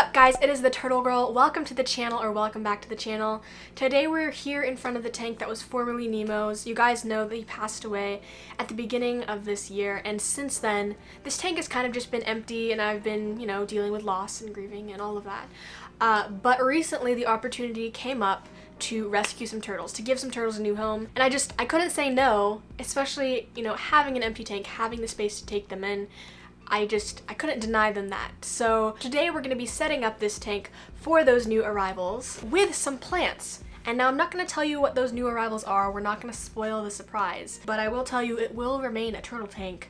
up, guys? It is the Turtle Girl. Welcome to the channel, or welcome back to the channel. Today we're here in front of the tank that was formerly Nemo's. You guys know that he passed away at the beginning of this year, and since then this tank has kind of just been empty, and I've been, dealing with loss and grieving and all of that. But recently the opportunity came up to rescue some turtles, to give some turtles a new home, and I couldn't say no, especially, having an empty tank, having the space to take them in. I couldn't deny them that. So today we're going to be setting up this tank for those new arrivals with some plants. And now I'm not going to tell you what those new arrivals are, we're not going to spoil the surprise, but I will tell you it will remain a turtle tank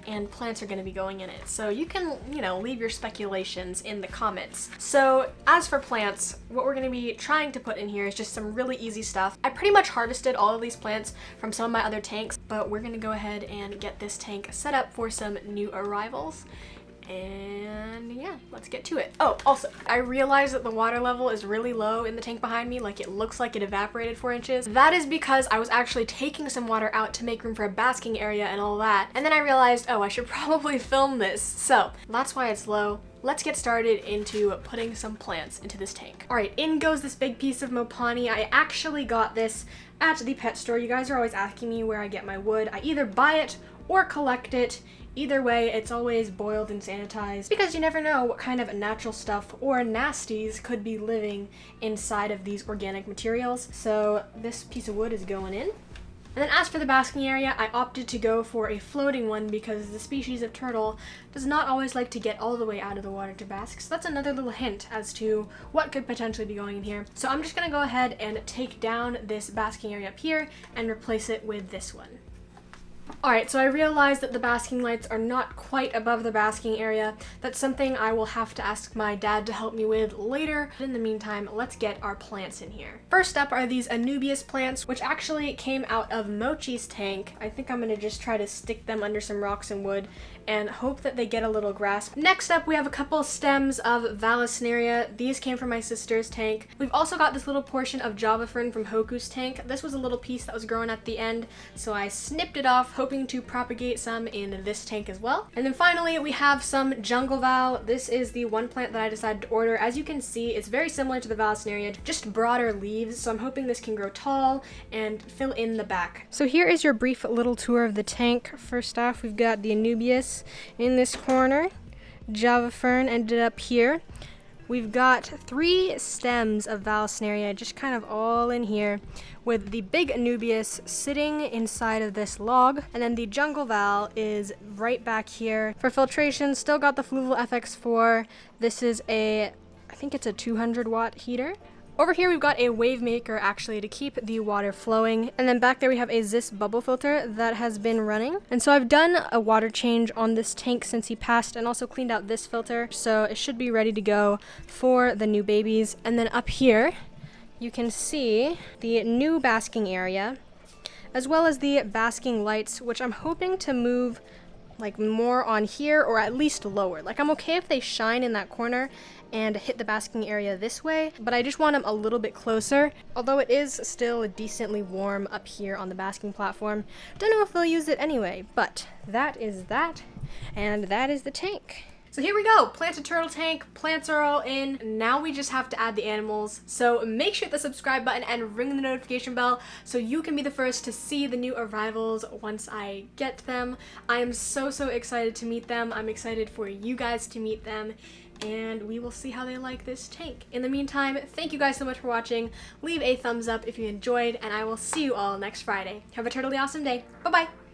and plants are going to be going in it. So you can, leave your speculations in the comments. So as for plants, what we're going to be trying to put in here is just some really easy stuff. I pretty much harvested all of these plants from some of my other tanks, but we're going to go ahead and get this tank set up for some new arrivals. And yeah, let's get to it. Oh, also, I realized that the water level is really low in the tank behind me, like it looks like it evaporated 4 inches. That is because I was actually taking some water out to make room for a basking area and all that, and then I realized, oh, I should probably film this. So that's why it's low. Let's get started into putting some plants into this tank. All right, in goes this big piece of Mopani. I actually got this at the pet store. You guys are always asking me where I get my wood. I either buy it or collect it. Either way, it's always boiled and sanitized because you never know what kind of natural stuff or nasties could be living inside of these organic materials. So this piece of wood is going in. And then as for the basking area, I opted to go for a floating one because the species of turtle does not always like to get all the way out of the water to bask. So that's another little hint as to what could potentially be going in here. So I'm just gonna go ahead and take down this basking area up here and replace it with this one. Alright, so I realized that the basking lights are not quite above the basking area. That's something I will have to ask my dad to help me with later. But in the meantime, let's get our plants in here. First up are these anubias plants, which actually came out of Mochi's tank. I think I'm going to just try to stick them under some rocks and wood and hope that they get a little grasp. Next up, we have a couple stems of vallisneria. These came from my sister's tank. We've also got this little portion of java fern from Hoku's tank. This was a little piece that was growing at the end, so I snipped it off, hoping to propagate some in this tank as well. And then finally, we have some jungle val. This is the one plant that I decided to order. As you can see, it's very similar to the vallisneria, just broader leaves, so I'm hoping this can grow tall and fill in the back. So here is your brief little tour of the tank. First off, we've got the anubias in this corner. Java fern ended up here. We've got 3 stems of vallisneria just kind of all in here, with the big anubias sitting inside of this log, and then the jungle val is right back here. For filtration, still got the Fluval FX4. This is I think it's a 200 watt heater. Over here we've got a wave maker actually to keep the water flowing, and then back there we have a Zis bubble filter that has been running. And so I've done a water change on this tank since he passed and also cleaned out this filter, so it should be ready to go for the new babies. And then up here you can see the new basking area as well as the basking lights, which I'm hoping to move like more on here or at least lower. Like I'm okay if they shine in that corner and hit the basking area this way, but I just want them a little bit closer, although it is still decently warm up here on the basking platform. Don't know if they'll use it anyway, but that is that, and that is the tank. So here we go, planted turtle tank, plants are all in. Now we just have to add the animals. So make sure to hit the subscribe button and ring the notification bell so you can be the first to see the new arrivals once I get them. I am so excited to meet them. I'm excited for you guys to meet them, and we will see how they like this tank. In the meantime, thank you guys so much for watching. Leave a thumbs up if you enjoyed, and I will see you all next Friday. Have a turtly awesome day. Bye-bye.